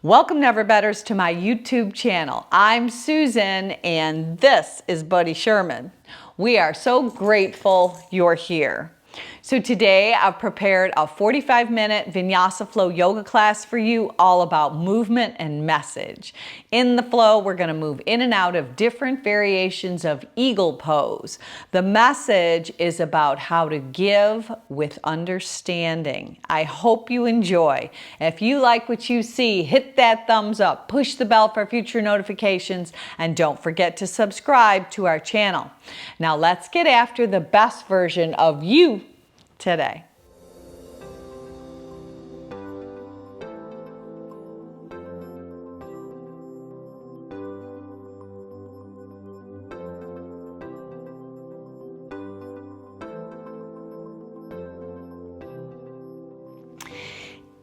Welcome, Never Betters, to my YouTube channel. I'm Susan and this is Buddy Sherman. We are so grateful you're here. So today I've prepared a 45-minute Vinyasa flow yoga class for you, all about movement and message. In the flow, we're going to move in and out of different variations of eagle pose. The message is about how to give with understanding. I hope you enjoy. If you like what you see, hit that thumbs up, push the bell for future notifications, and don't forget to subscribe to our channel. Now let's get after the best version of you today.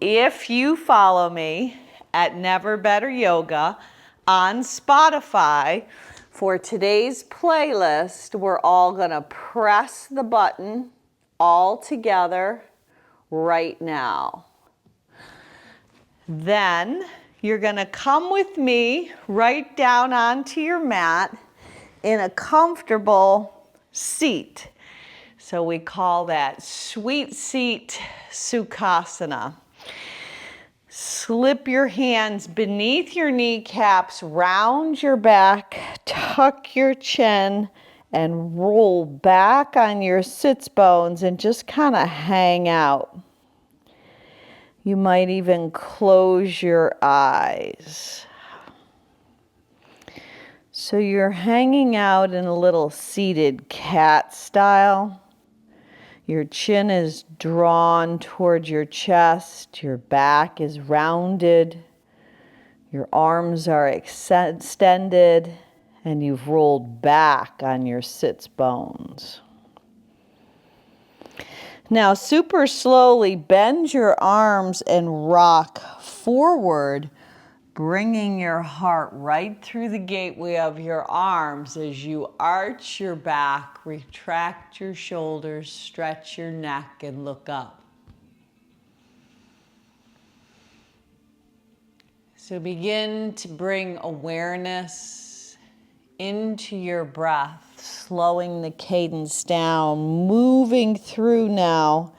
If you follow me at Never Better Yoga on Spotify, for today's playlist, we're all gonna press the button all together right now. Then you're gonna come with me right down onto your mat in a comfortable seat. So we call that sweet seat Sukhasana. Slip your hands beneath your kneecaps, round your back, tuck your chin, and roll back on your sits bones and just kind of hang out. You might even close your eyes. So you're hanging out in a little seated cat style. Your chin is drawn toward your chest, your back is rounded, your arms are extended, and you've rolled back on your sits bones. Now, super slowly bend your arms and rock forward, bringing your heart right through the gateway of your arms as you arch your back, retract your shoulders, stretch your neck, and look up. So begin to bring awareness into your breath, slowing the cadence down, moving through now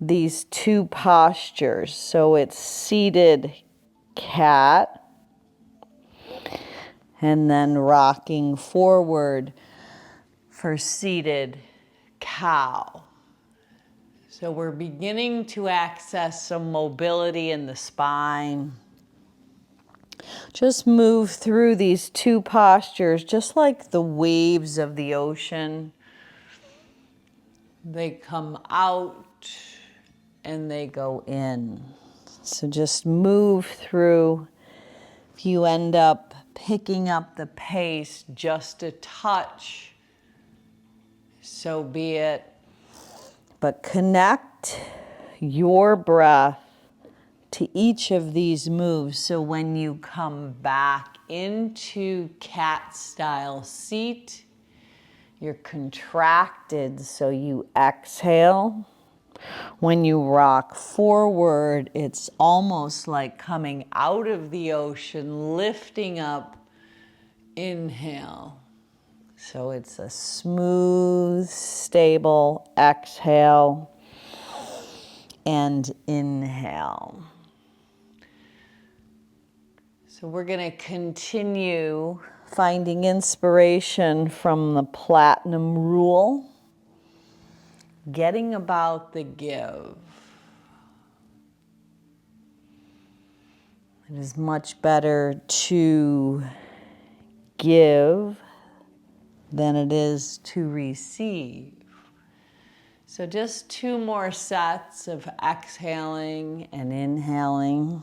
these two postures. So it's seated cat, and then rocking forward for seated cow. So we're beginning to access some mobility in the spine. Just move through these two postures, just like the waves of the ocean. They come out and they go in. So just move through. If you end up picking up the pace just a touch, so be it. But connect your breath to each of these moves. So when you come back into cat style seat, you're contracted, so you exhale. When you rock forward, it's almost like coming out of the ocean, lifting up, inhale. So it's a smooth, stable exhale and inhale. So we're going to continue finding inspiration from the Platinum Rule. Getting about the give. It is much better to give than it is to receive. So just 2 more sets of exhaling and inhaling.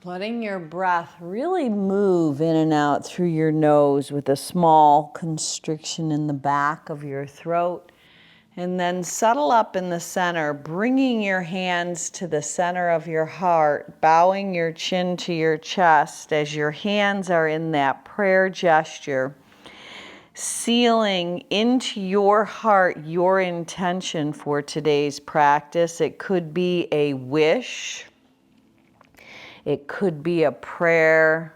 Letting your breath really move in and out through your nose with a small constriction in the back of your throat. And then settle up in the center, bringing your hands to the center of your heart, bowing your chin to your chest as your hands are in that prayer gesture. sealing into your heart your intention for today's practice. It could be a wish. It could be a prayer.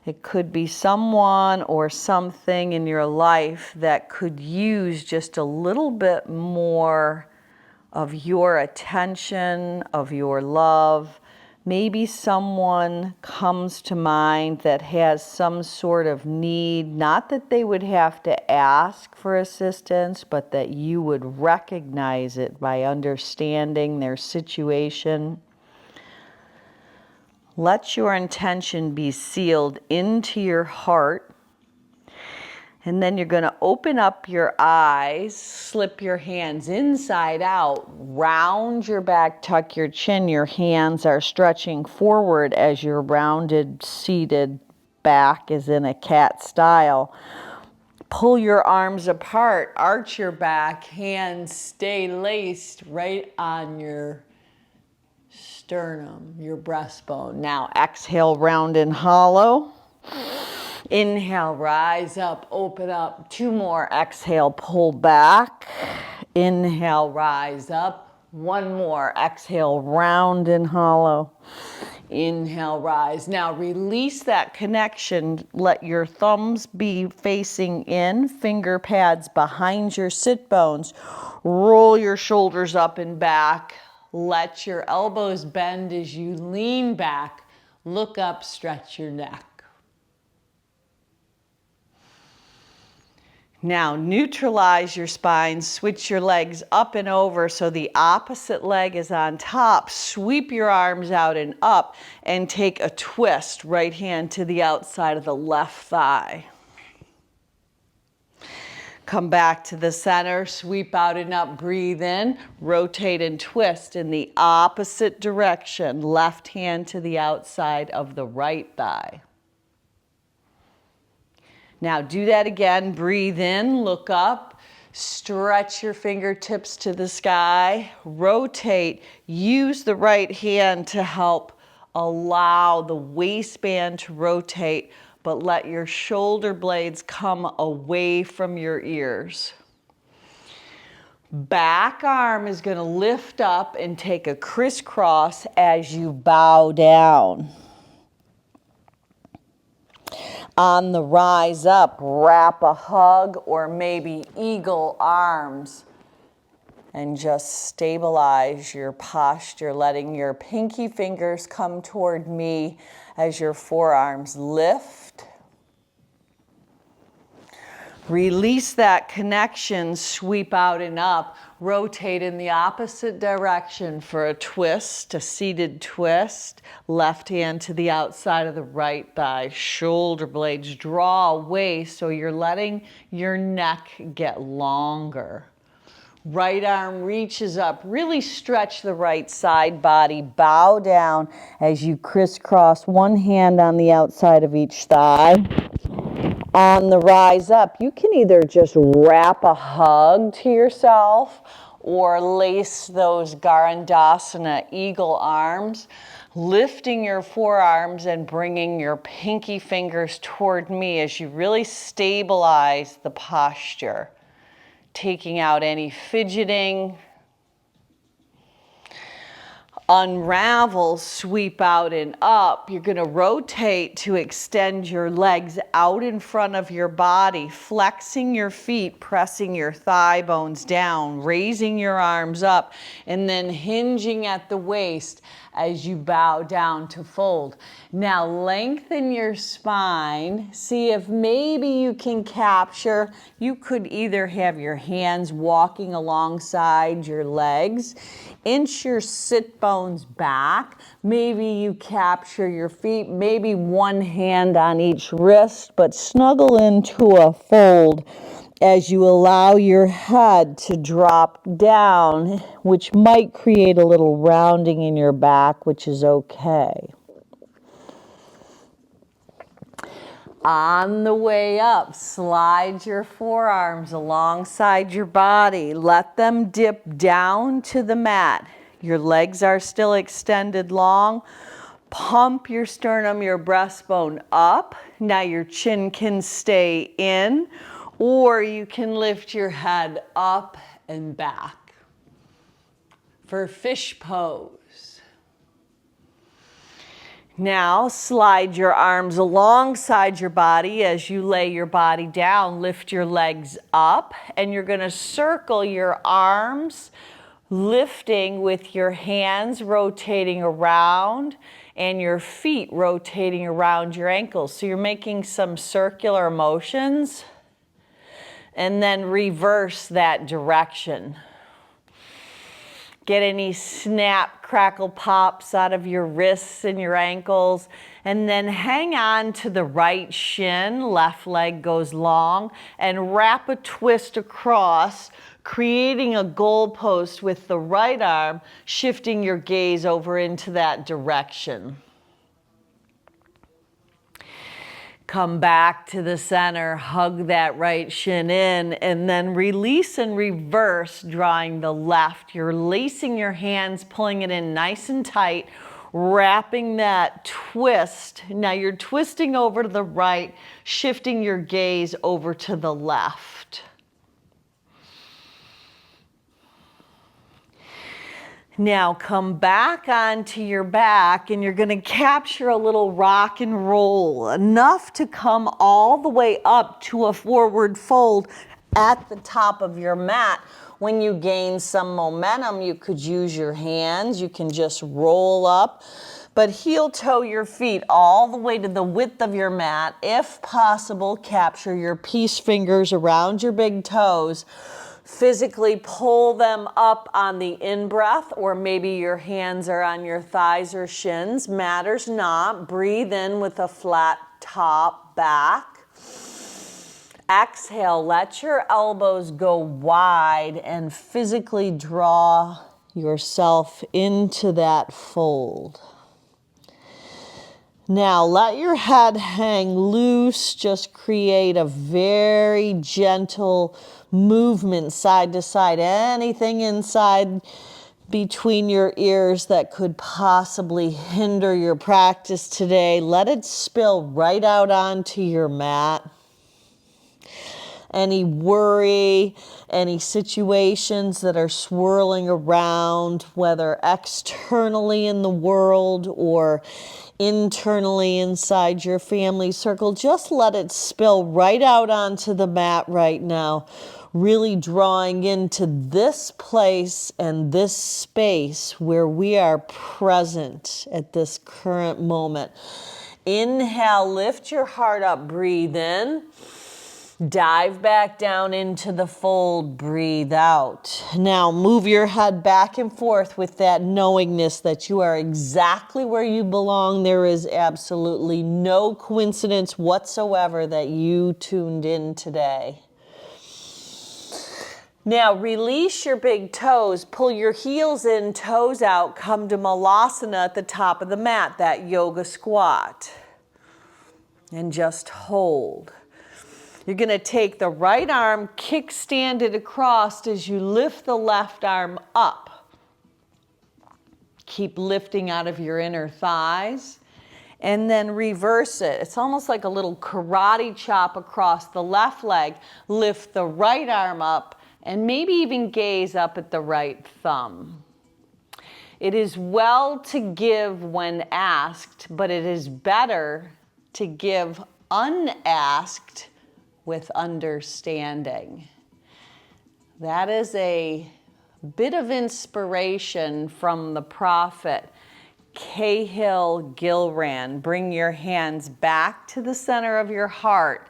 It could be someone or something in your life that could use just a little bit more of your attention, of your love. Maybe someone comes to mind that has some sort of need, not that they would have to ask for assistance, but that you would recognize it by understanding their situation. Let your intention be sealed into your heart. And then you're going to open up your eyes, slip your hands inside out, round your back, tuck your chin. Your hands are stretching forward as your rounded, seated back is in a cat style. Pull your arms apart, arch your back, hands stay laced right on your sternum, your breastbone. Now exhale, round and hollow. Inhale, rise up, open up. 2 more. Exhale, pull back. Inhale, rise up. 1 more. Exhale, round and hollow. Inhale, rise. Now release that connection. Let your thumbs be facing in, finger pads behind your sit bones. Roll your shoulders up and back. Let your elbows bend as you lean back. Look up, stretch your neck. Now neutralize your spine, switch your legs up and over so the opposite leg is on top. Sweep your arms out and up and take a twist. Right hand to the outside of the left thigh. Come back to the center, sweep out and up, breathe in, rotate and twist in the opposite direction. Left hand to the outside of the right thigh. Now do that again, breathe in, look up, stretch your fingertips to the sky, rotate, use the right hand to help allow the waistband to rotate, but let your shoulder blades come away from your ears. Back arm is going to lift up and take a crisscross as you bow down. On the rise up, wrap a hug or maybe eagle arms and just stabilize your posture, letting your pinky fingers come toward me as your forearms lift. Release that connection, sweep out and up, rotate in the opposite direction for a twist, a seated twist. Left hand to the outside of the right thigh, shoulder blades draw away so you're letting your neck get longer. Right arm reaches up, really stretch the right side body, bow down as you crisscross one hand on the outside of each thigh. On the rise up, you can either just wrap a hug to yourself or lace those Garandasana eagle arms, lifting your forearms and bringing your pinky fingers toward me as you really stabilize the posture, taking out any fidgeting. Unravel, sweep out and up. You're going to rotate to extend your legs out in front of your body, flexing your feet, pressing your thigh bones down, raising your arms up, and then hinging at the waist as you bow down to fold. Now lengthen your spine. See if maybe you can capture. You could either have your hands walking alongside your legs, inch your sit bones back. Maybe you capture your feet, maybe one hand on each wrist, but snuggle into a fold as you allow your head to drop down, which might create a little rounding in your back, which is okay. On the way up, slide your forearms alongside your body. Let them dip down to the mat. Your legs are still extended long. Pump your sternum, your breastbone up. Now your chin can stay in, or you can lift your head up and back for fish pose. Now slide your arms alongside your body as you lay your body down. Lift your legs up, and you're going to circle your arms, lifting with your hands rotating around and your feet rotating around your ankles. So you're making some circular motions, and then reverse that direction. Get any snap, crackle, pops out of your wrists and your ankles, and then hang on to the right shin, left leg goes long, and wrap a twist across, creating a goalpost with the right arm, shifting your gaze over into that direction. Come back to the center, hug that right shin in, and then release and reverse, drawing the left. You're lacing your hands, pulling it in nice and tight, wrapping that twist. Now you're twisting over to the right, shifting your gaze over to the left. Now come back onto your back, and you're going to capture a little rock and roll, enough to come all the way up to a forward fold at the top of your mat. When you gain some momentum, you could use your hands. You can just roll up, but heel toe your feet all the way to the width of your mat. If possible, capture your peace fingers around your big toes. Physically pull them up on the in-breath, or maybe your hands are on your thighs or shins. Matters not. Breathe in with a flat top back. Exhale, let your elbows go wide and physically draw yourself into that fold. Now let your head hang loose. Just create a very gentle movement side to side. Anything inside between your ears that could possibly hinder your practice today, let it spill right out onto your mat. Any worry, any situations that are swirling around, whether externally in the world or internally inside your family circle, just let it spill right out onto the mat right now. Really drawing into this place and this space where we are present at this current moment. Inhale, lift your heart up, breathe in. Dive back down into the fold, breathe out. Now move your head back and forth with that knowingness that you are exactly where you belong. There is absolutely no coincidence whatsoever that you tuned in today. Now release your big toes, pull your heels in, toes out, come to Malasana at the top of the mat, that yoga squat. And just hold. You're going to take the right arm, kickstand it across as you lift the left arm up. Keep lifting out of your inner thighs, and then reverse it. It's almost like a little karate chop across the left leg. Lift the right arm up, and maybe even gaze up at the right thumb. It is well to give when asked, but it is better to give unasked with understanding. That is a bit of inspiration from the prophet Cahill Gilran. Bring your hands back to the center of your heart.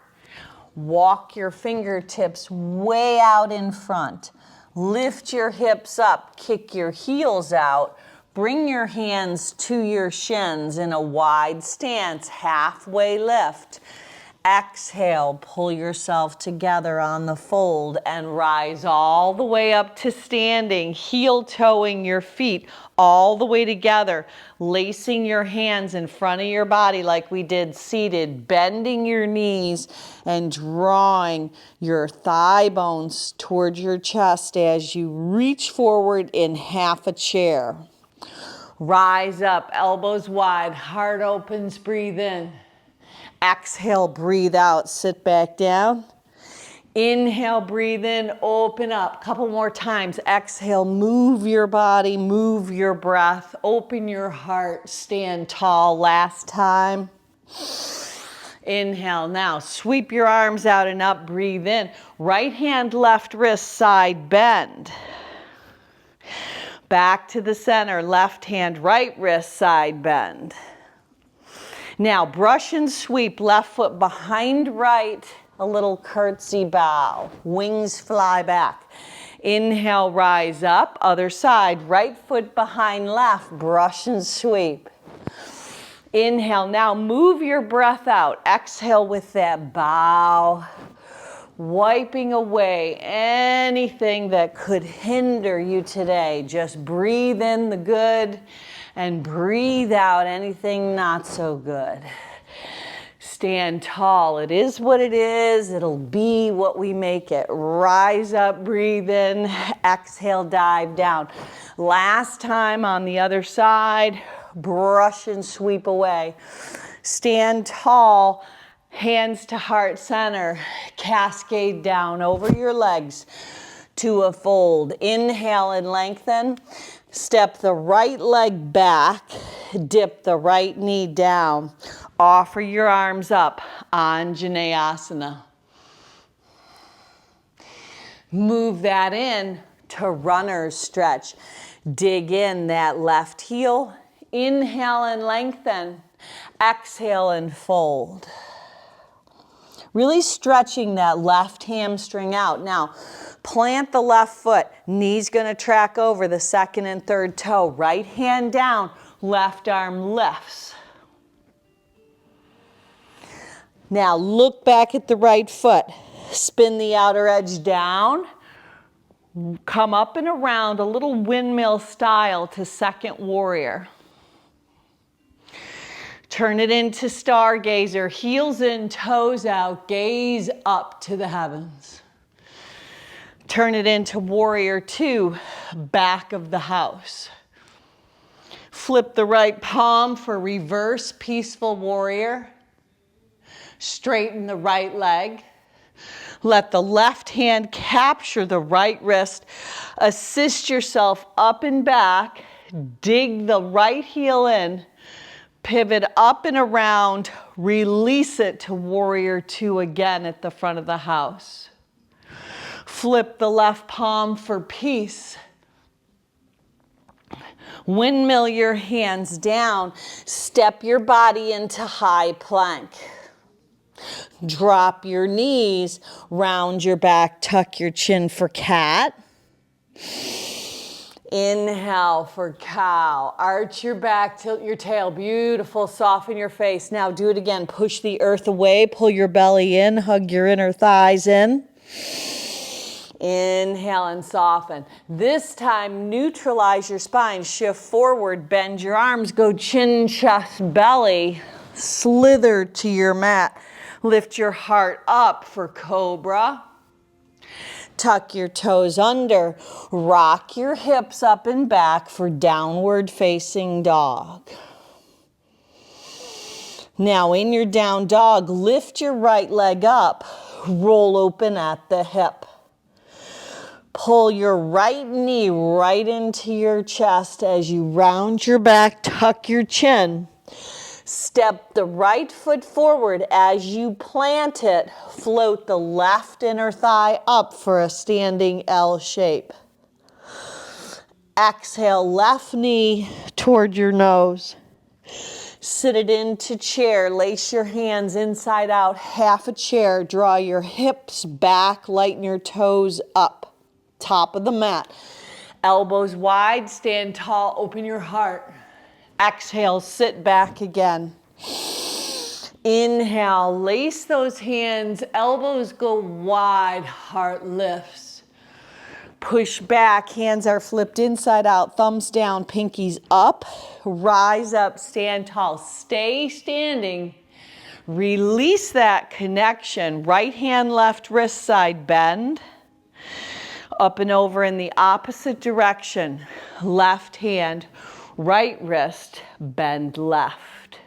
Walk your fingertips way out in front. Lift your hips up, kick your heels out. Bring your hands to your shins in a wide stance, halfway lift. Exhale, pull yourself together on the fold and rise all the way up to standing, heel toeing your feet all the way together, lacing your hands in front of your body like we did seated, bending your knees and drawing your thigh bones towards your chest as you reach forward in half a chair. Rise up, elbows wide, heart opens, breathe in. Exhale, breathe out, sit back down. Inhale, breathe in, open up. Couple more times. Exhale, move your body, move your breath, open your heart, stand tall. Last time. Inhale, now sweep your arms out and up, breathe in. Right hand, left wrist, side bend. Back to the center, left hand, right wrist, side bend. Now brush and sweep, left foot behind right, a little curtsy bow. Wings fly back. Inhale, rise up, other side, right foot behind left, brush and sweep. Inhale, now move your breath out. Exhale with that bow, wiping away anything that could hinder you today. Just breathe in the good and breathe out anything not so good. Stand tall. It is what it is. It'll be what we make it. Rise up, breathe in, exhale, dive down. Last time on the other side, brush and sweep away. Stand tall, hands to heart center, cascade down over your legs to a fold. Inhale and lengthen. Step the right leg back, dip the right knee down. Offer your arms up, Anjaneyasana. Move that in to runner's stretch. Dig in that left heel. Inhale and lengthen. Exhale and fold. Really stretching that left hamstring out. Now, plant the left foot. Knee's gonna track over the second and third toe. Right hand down, left arm lifts. Now look back at the right foot. Spin the outer edge down. Come up and around a little windmill style to second warrior. Turn it into stargazer, heels in, toes out, gaze up to the heavens. Turn it into warrior two, back of the house. Flip the right palm for reverse peaceful warrior. Straighten the right leg. Let the left hand capture the right wrist. Assist yourself up and back. Dig the right heel in. Pivot up and around, release it to warrior two again at the front of the house. Flip the left palm for peace. Windmill your hands down. Step your body into high plank. Drop your knees, round your back, tuck your chin for cat. Inhale for cow. Arch your back, tilt your tail. Beautiful. Soften your face. Now do it again. Push the earth away. Pull your belly in. Hug your inner thighs in. Inhale and soften. This time, neutralize your spine. Shift forward. Bend your arms. Go chin, chest, belly. Slither to your mat. Lift your heart up for cobra. Tuck your toes under. Rock your hips up and back for downward facing dog. Now in your down dog, lift your right leg up. Roll open at the hip. Pull your right knee right into your chest as you round your back, tuck your chin. Step the right foot forward. As you plant it, float the left inner thigh up for a standing L shape. Exhale, left knee toward your nose. Sit it into chair. Lace your hands inside out, half a chair. Draw your hips back, lighten your toes up. Top of the mat. Elbows wide, stand tall, open your heart. Exhale, sit back again. Inhale, lace those hands, elbows go wide, heart lifts. Push back, hands are flipped inside out, thumbs down, pinkies up. Rise up, stand tall, stay standing. Release that connection. Right hand, left wrist side bend. Up and over in the opposite direction. Left hand. Right wrist, bend left.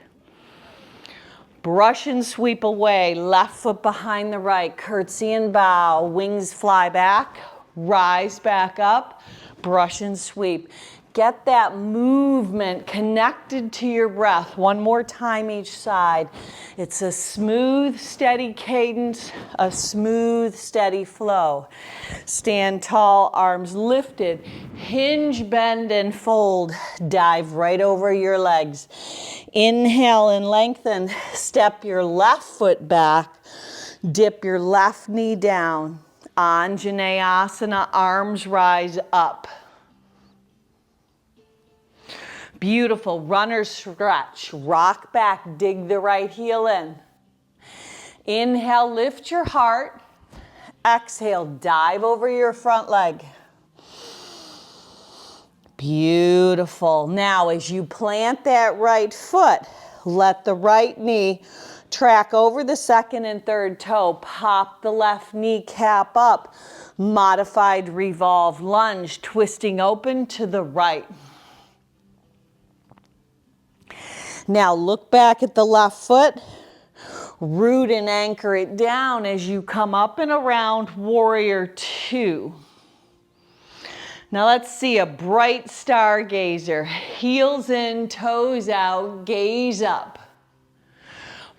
Brush and sweep away, left foot behind the right, curtsy and bow, wings fly back, rise back up, brush and sweep. Get that movement connected to your breath. One more time each side. It's a smooth, steady cadence, a smooth, steady flow. Stand tall, arms lifted, hinge, bend, and fold. Dive right over your legs. Inhale and lengthen. Step your left foot back. Dip your left knee down. Anjaneyasana, arms rise up. Beautiful, runner stretch. Rock back, dig the right heel in. Inhale, lift your heart. Exhale, dive over your front leg. Beautiful. Now, as you plant that right foot, let the right knee track over the second and third toe. Pop the left kneecap up. Modified revolve lunge, twisting open to the right. Now look back at the left foot, root and anchor it down as you come up and around warrior two. Now let's see a bright stargazer, heels in, toes out, gaze up.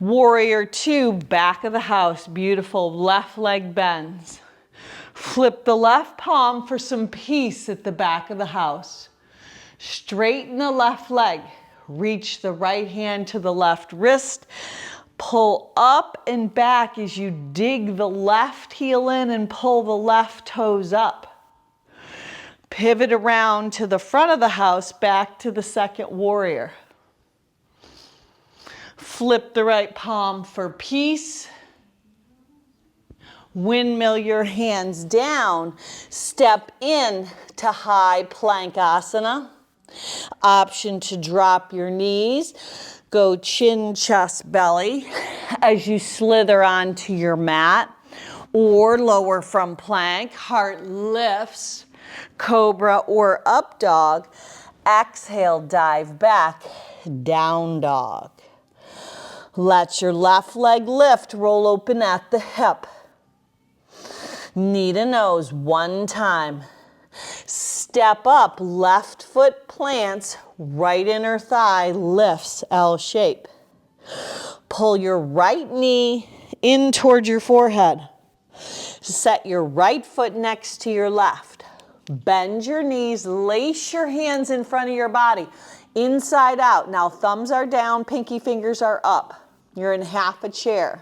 Warrior two, back of the house, beautiful, left leg bends. Flip the left palm for some peace at the back of the house. Straighten the left leg. Reach the right hand to the left wrist. Pull up and back as you dig the left heel in and pull the left toes up. Pivot around to the front of the house, back to the second warrior. Flip the right palm for peace. Windmill your hands down. Step in to high plank asana. Option to drop your knees. Go chin, chest, belly as you slither onto your mat or lower from plank. Heart lifts, cobra or up dog. Exhale, dive back, down dog. Let your left leg lift, roll open at the hip. Knee to nose one time. Step up, left foot plants, right inner thigh lifts L shape. Pull your right knee in toward your forehead. Set your right foot next to your left. Bend your knees, lace your hands in front of your body, inside out. Now thumbs are down, pinky fingers are up. You're in half a chair.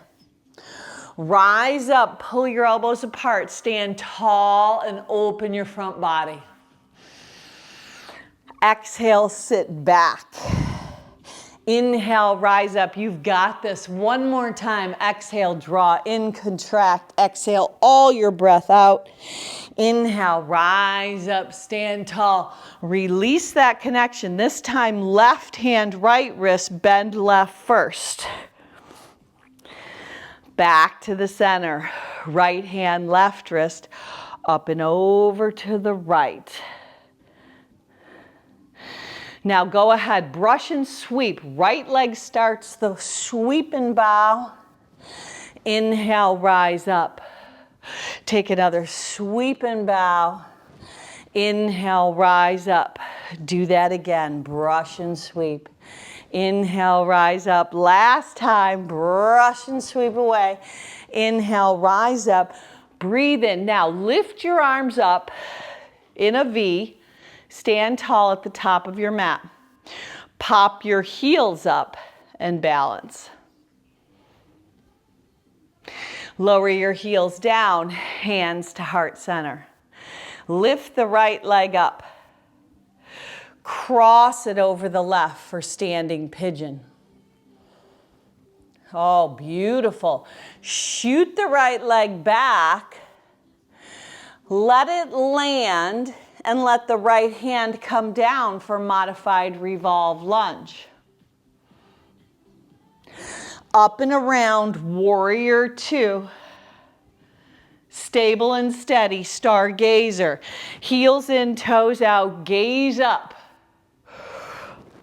Rise up, pull your elbows apart, stand tall and open your front body. Exhale, sit back. Inhale, rise up. You've got this. One more time. Exhale, draw in, contract. Exhale, all your breath out. Inhale, rise up, stand tall. Release that connection. This time, left hand, right wrist, bend left first. Back to the center. Right hand, left wrist, up and over to the right. Now go ahead, brush and sweep. Right leg starts the sweep and bow. Inhale, rise up. Take another sweep and bow. Inhale, rise up. Do that again, brush and sweep. Inhale, rise up. Last time, brush and sweep away. Inhale, rise up. Breathe in. Now lift your arms up in a V. Stand tall at the top of your mat. Pop your heels up and balance. Lower your heels down, hands to heart center. Lift the right leg up. Cross it over the left for standing pigeon. Oh, beautiful. Shoot the right leg back. Let it land and let the right hand come down for modified revolve lunge. Up and around, warrior two. Stable and steady, stargazer. Heels in, toes out, gaze up.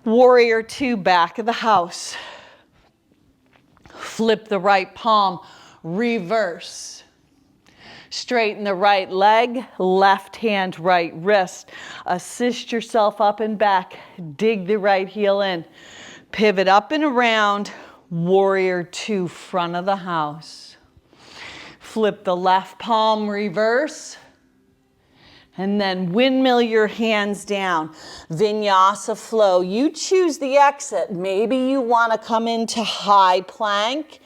Warrior two, back of the house. Flip the right palm, reverse. Straighten the right leg, left hand, right wrist. Assist yourself up and back. Dig the right heel in. Pivot up and around. Warrior two, front of the house. Flip the left palm, reverse. And then windmill your hands down. Vinyasa flow. You choose the exit. Maybe you want to come into high plank.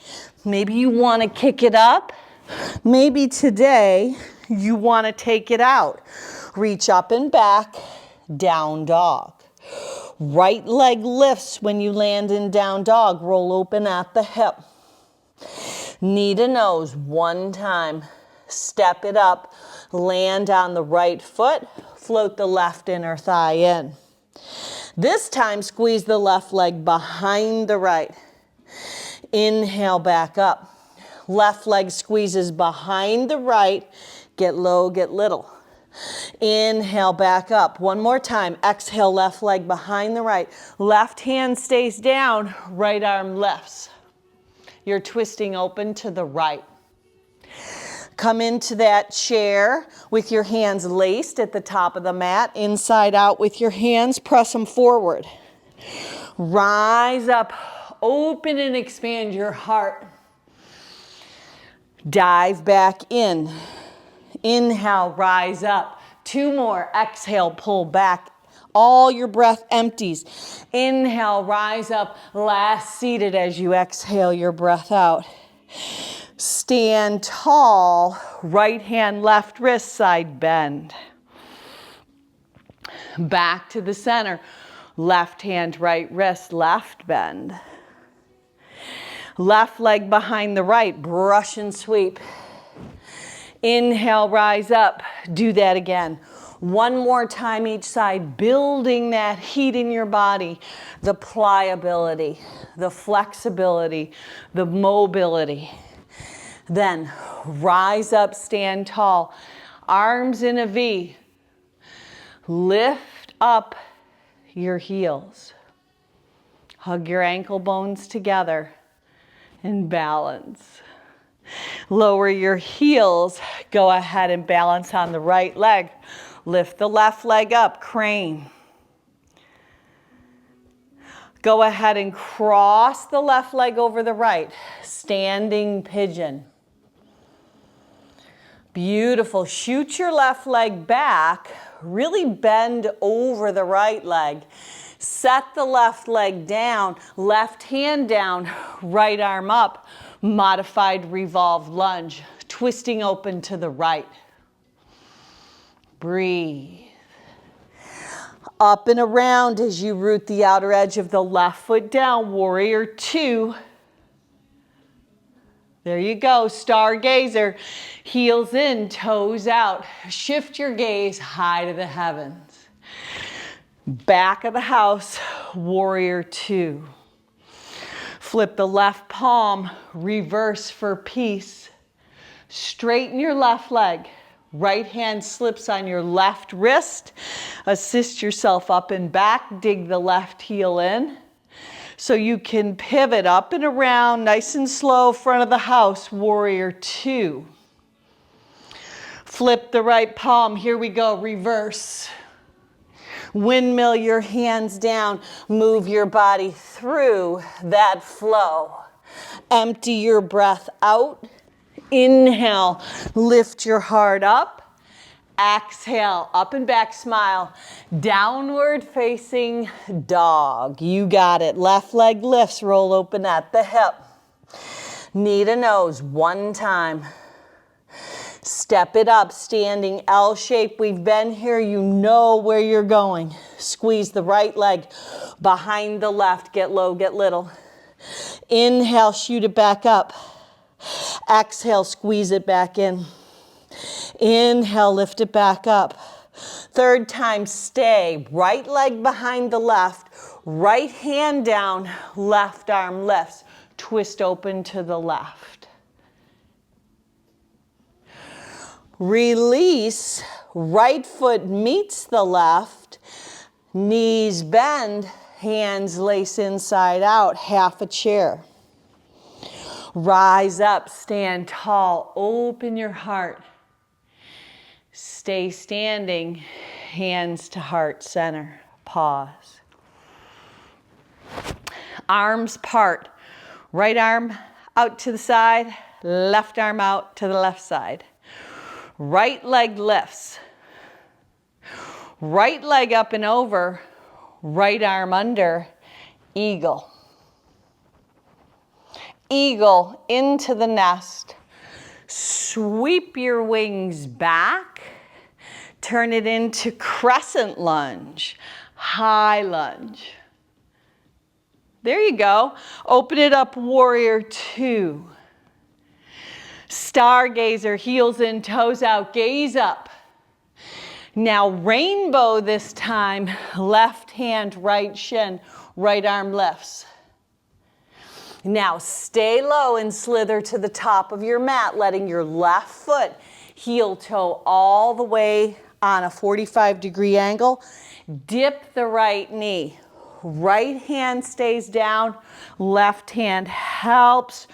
Maybe you want to kick it up. Maybe today you want to take it out. Reach up and back, down dog. Right leg lifts when you land in down dog. Roll open at the hip. Knee to nose, one time. Step it up. Land on the right foot. Float the left inner thigh in. This time, squeeze the left leg behind the right. Inhale, back up. Left leg squeezes behind the right. Get low, get little. Inhale, back up. One more time. Exhale, left leg behind the right. Left hand stays down. Right arm lifts. You're twisting open to the right. Come into that chair with your hands laced at the top of the mat. Inside out with your hands. Press them forward. Rise up. Open and expand your heart. Dive back in. Inhale, rise up. Two more. Exhale, pull back. All your breath empties. Inhale, rise up. Last seated as you exhale your breath out. Stand tall. Right hand, left wrist, side bend. Back to the center. Left hand, right wrist, left bend. Left leg behind the right, brush and sweep. Inhale, rise up. Do that again. One more time each side, building that heat in your body, the pliability, the flexibility, the mobility. Then rise up, stand tall. Arms in a V. Lift up your heels. Hug your ankle bones together. And balance. Lower your heels. Go ahead and balance on the right leg. Lift the left leg up, crane. Go ahead and cross the left leg over the right. Standing pigeon. Beautiful. Shoot your left leg back. Really bend over the right leg. Set the left leg down, left hand down, right arm up, modified revolved lunge, twisting open to the right. Breathe. Up and around as you root the outer edge of the left foot down, warrior two. There you go, stargazer, heels in, toes out. Shift your gaze high to the heavens. Back of the house, warrior two. Flip the left palm, reverse for peace. Straighten your left leg. Right hand slips on your left wrist. Assist yourself up and back. Dig the left heel in. So you can pivot up and around, nice and slow, front of the house, warrior two. Flip the right palm. Here we go, reverse. Windmill your hands down. Move your body through that flow. Empty your breath out. Inhale, lift your heart up. Exhale, up and back smile. Downward facing dog. You got it. Left leg lifts, roll open at the hip. Knee to nose, one time. Step it up, standing L shape. We've been here, you know where you're going. Squeeze the right leg behind the left. Get low, get little. Inhale, shoot it back up. Exhale, squeeze it back in. Inhale, lift it back up. Third time, stay. Right leg behind the left. Right hand down, left arm lifts. Twist open to the left. Release, right foot meets the left, knees bend, Hands lace inside out, half a chair. Rise up, stand tall, open your heart. Stay standing, hands to heart center. Pause. Arms part. Right arm out to the side, left arm out to the left side. Right leg lifts. Right leg up and over, right arm under, eagle. Eagle into the nest. Sweep your wings back. Turn it into crescent lunge, high lunge. There you go. Open it up, warrior two. Stargazer, heels in, toes out, gaze up. Now rainbow this time, left hand, right shin, right arm lifts. Now stay low and slither to the top of your mat, letting your left foot heel toe all the way on a 45-degree angle. Dip the right knee. Right hand stays down, left hand helps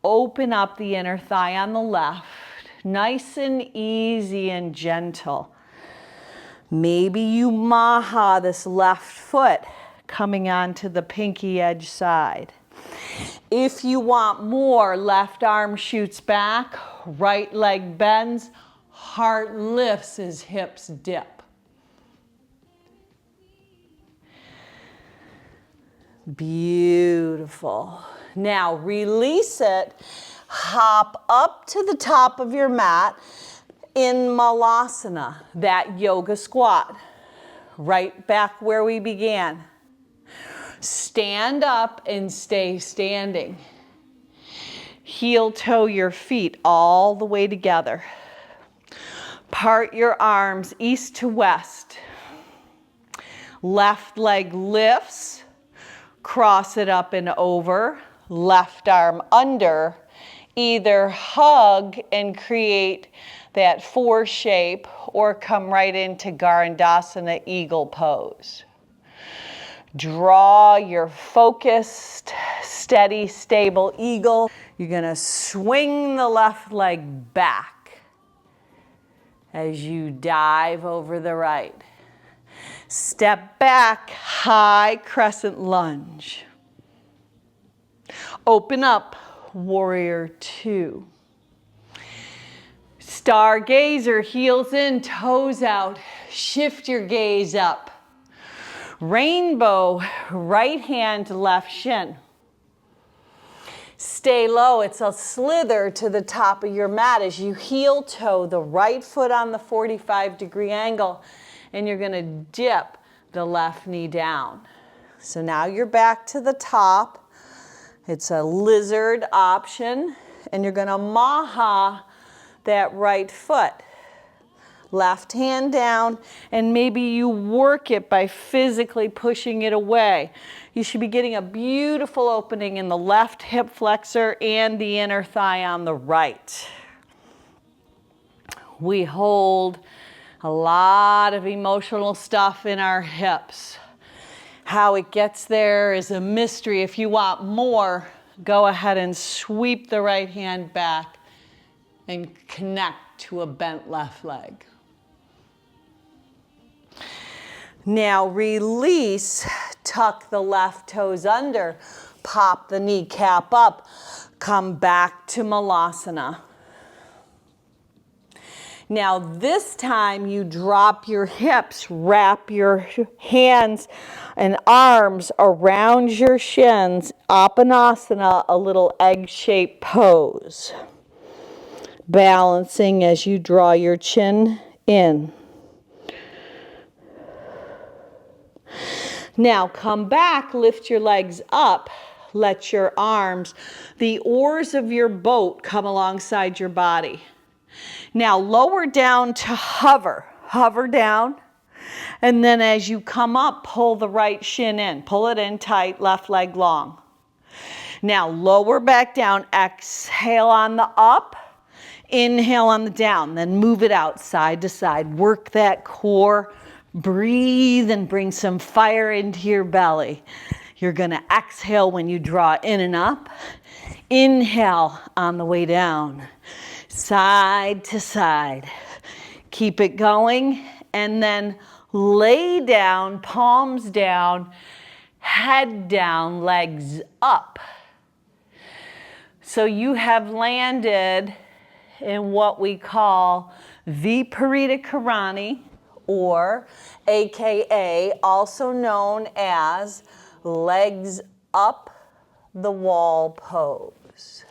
open up the inner thigh on the left. Nice and easy and gentle. Maybe you maha this left foot coming onto the pinky edge side. If you want more, left arm shoots back, right leg bends, heart lifts as hips dip. Beautiful. Now release it, hop up to the top of your mat in malasana, that yoga squat, right back where we began. Stand up and stay standing. Heel toe your feet all the way together. Part your arms east to west. Left leg lifts, cross it up and over, left arm under. Either hug and create that four shape or come right into Garandasana eagle pose. Draw your focused, steady, stable eagle. You're gonna swing the left leg back as you dive over the right. Step back, high crescent lunge. Open up, warrior two. Stargazer, heels in, toes out. Shift your gaze up. Rainbow, right hand to left shin. Stay low, it's a slither to the top of your mat as you heel toe the right foot on the 45-degree angle, and you're gonna dip the left knee down. So now you're back to the top. It's a lizard option, and you're gonna maha that right foot. Left hand down, and maybe you work it by physically pushing it away. You should be getting a beautiful opening in the left hip flexor and the inner thigh on the right. We hold a lot of emotional stuff in our hips. How it gets there is a mystery. If you want more, go ahead and sweep the right hand back and connect to a bent left leg. Now release, tuck the left toes under, pop the kneecap up, come back to malasana. Now this time you drop your hips, wrap your hands and arms around your shins, apanasana, a little egg-shaped pose. Balancing as you draw your chin in. Now come back, lift your legs up, let your arms, the oars of your boat, come alongside your body. Now lower down to hover, hover down, and then as you come up, pull the right shin in, pull it in tight, left leg long. Now lower back down, exhale on the up, inhale on the down, then move it out side to side, work that core Breathe and bring some fire into your belly. You're going to exhale when you draw in and up. Inhale on the way down. Side to side. Keep it going, and then lay down, palms down, head down, legs up. So you have landed in what we call Viparita Karani, or AKA, also known as legs up the wall pose.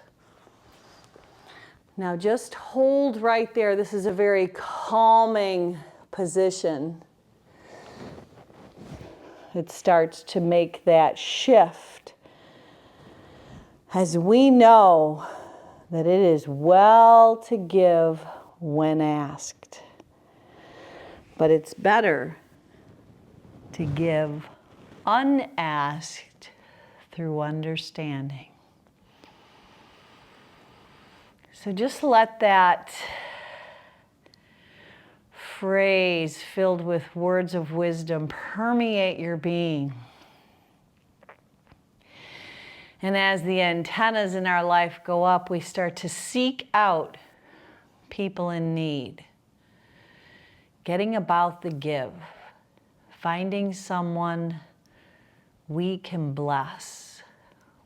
Now just hold right there. This is a very calming position. It starts to make that shift as we know that it is well to give when asked. But it's better to give unasked through understanding. So just let that phrase filled with words of wisdom permeate your being. And as the antennas in our life go up, we start to seek out people in need. Getting about the give. Finding someone we can bless.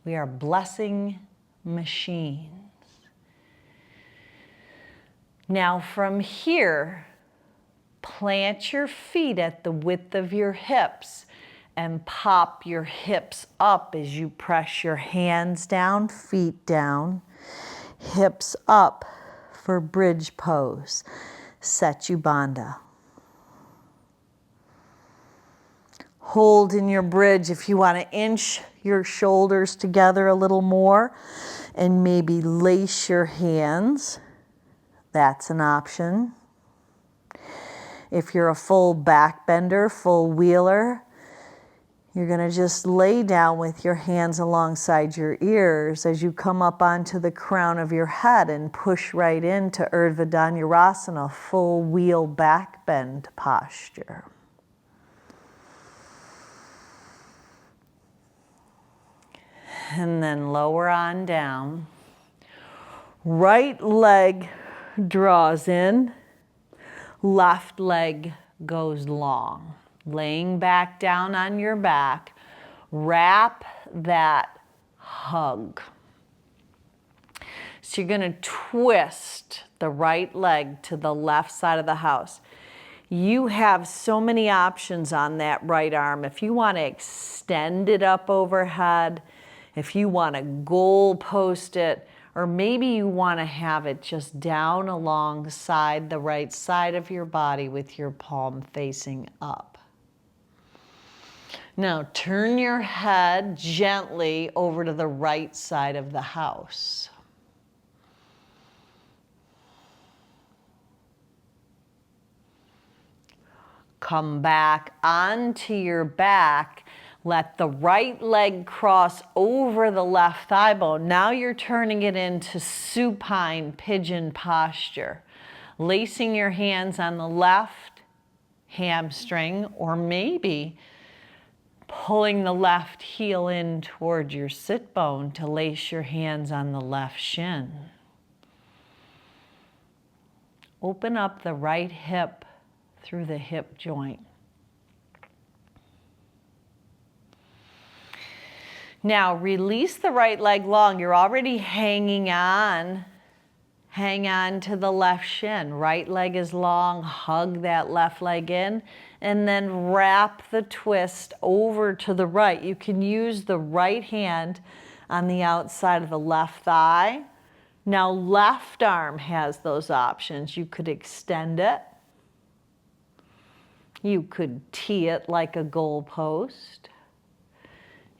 We are blessing machines. Now from here, plant your feet at the width of your hips and pop your hips up as you press your hands down, feet down, hips up for bridge pose, Setu Bandha. Hold in your bridge if you want to inch your shoulders together a little more and maybe lace your hands. That's an option. If you're a full back bender, full wheeler, you're going to just lay down with your hands alongside your ears as you come up onto the crown of your head and push right into Urdhva Dhanurasana, full wheel back bend posture. And then lower on down. Right leg draws in, left leg goes long. Laying back down on your back, wrap that hug. So you're going to twist the right leg to the left side of the house. You have so many options on that right arm. If you want to extend it up overhead, if you want to goal post it, or maybe you want to have it just down alongside the right side of your body with your palm facing up. Now turn your head gently over to the right side of the house. Come back onto your back. Let the right leg cross over the left thigh bone. Now you're turning it into supine pigeon posture. Lacing your hands on the left hamstring, or maybe pulling the left heel in toward your sit bone to lace your hands on the left shin. Open up the right hip through the hip joint. Now release the right leg long. You're already hanging on. Hang on to the left shin. Right leg is long. Hug that left leg in. And then wrap the twist over to the right. You can use the right hand on the outside of the left thigh. Now left arm has those options. You could extend it. You could tee it like a goal post.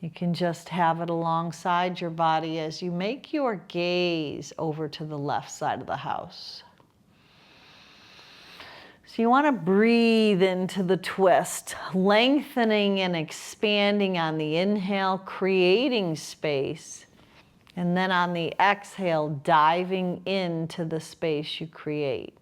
You can just have it alongside your body as you make your gaze over to the left side of the house. So you want to breathe into the twist, lengthening and expanding on the inhale, creating space. And then on the exhale, diving into the space you create.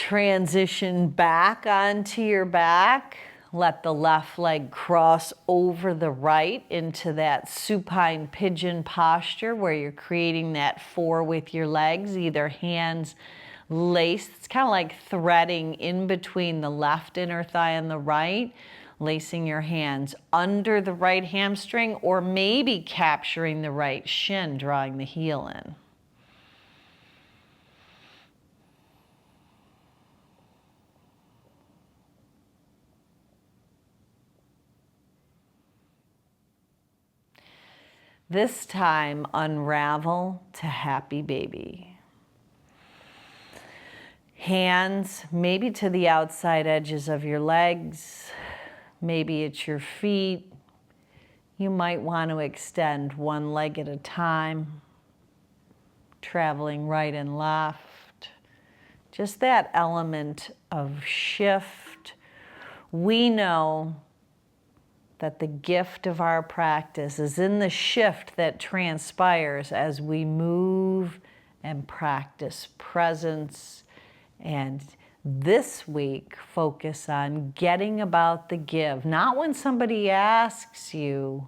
Transition back onto your back. Let the left leg cross over the right into that supine pigeon posture where you're creating that 4 with your legs, either hands laced. It's kind of like threading in between the left inner thigh and the right, lacing your hands under the right hamstring, or maybe capturing the right shin, drawing the heel in. This time, unravel to happy baby. Hands maybe to the outside edges of your legs, maybe it's your feet. You might want to extend one leg at a time, traveling right and left. Just that element of shift. We know that the gift of our practice is in the shift that transpires as we move and practice presence. And this week, focus on getting about the give. Not when somebody asks you,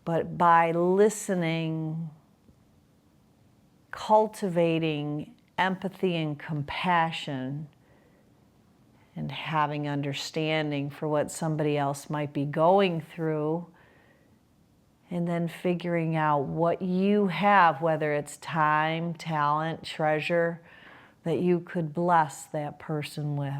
but by listening, cultivating empathy and compassion, and having understanding for what somebody else might be going through, and then figuring out what you have, whether it's time, talent, treasure, that you could bless that person with.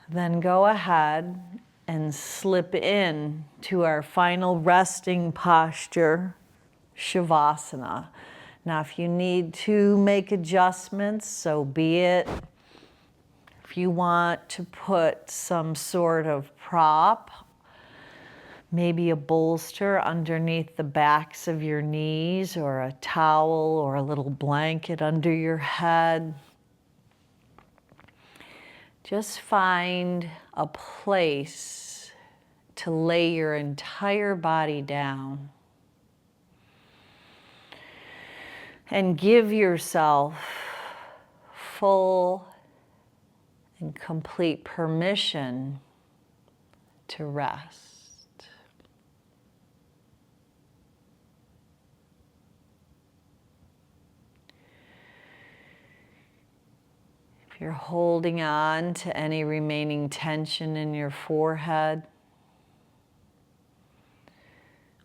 Then go ahead and slip in to our final resting posture, Shavasana. Now, if you need to make adjustments, so be it. If you want to put some sort of prop, maybe a bolster underneath the backs of your knees, or a towel or a little blanket under your head, just find a place to lay your entire body down. And give yourself full and complete permission to rest. If you're holding on to any remaining tension in your forehead,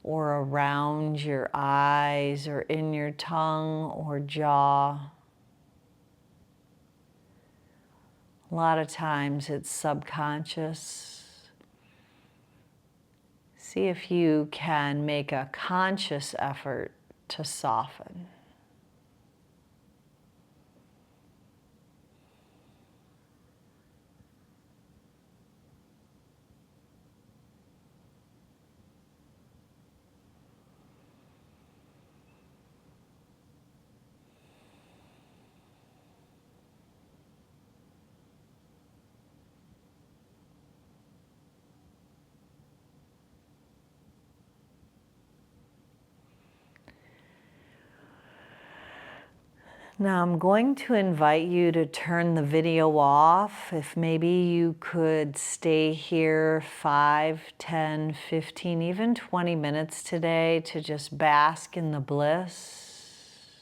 or around your eyes, or in your tongue or jaw. A lot of times it's subconscious. See if you can make a conscious effort to soften. Now I'm going to invite you to turn the video off. If maybe you could stay here 5, 10, 15, even 20 minutes today to just bask in the bliss.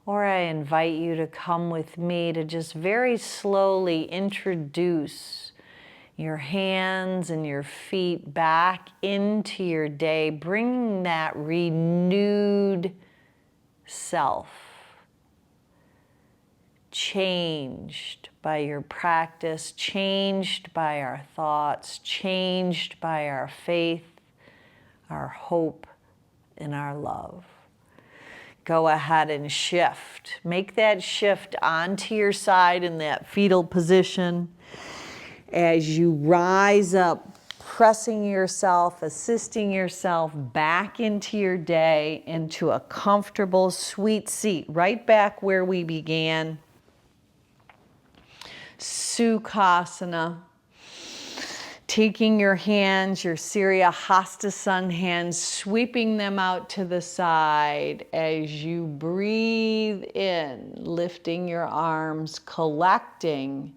Or I invite you to come with me to just very slowly introduce your hands and your feet back into your day, bringing that renewed self, changed by your practice, changed by our thoughts, changed by our faith, our hope, and our love. Go ahead and shift. Make that shift onto your side in that fetal position as you rise up, pressing yourself, assisting yourself back into your day, into a comfortable, sweet seat, right back where we began. Sukhasana. taking your hands, your Surya Hasta Sun hands, sweeping them out to the side as you breathe in, lifting your arms, collecting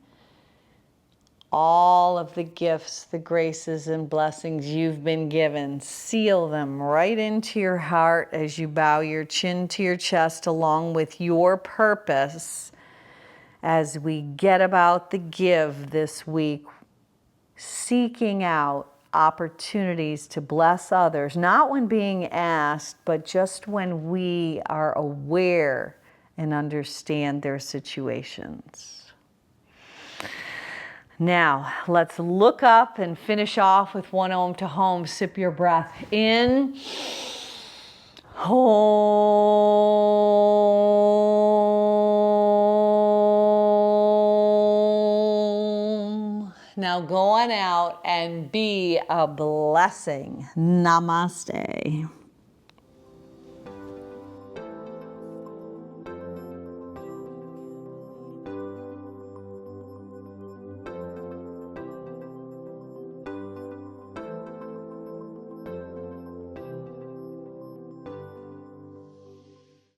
all of the gifts, the graces and blessings you've been given. Seal them right into your heart as you bow your chin to your chest along with your purpose as we get about the give this week, seeking out opportunities to bless others, not when being asked, but just when we are aware and understand their situations. Now, let's look up and finish off with one Om to Home. Sip your breath in. Om. Now go on out and be a blessing. Namaste.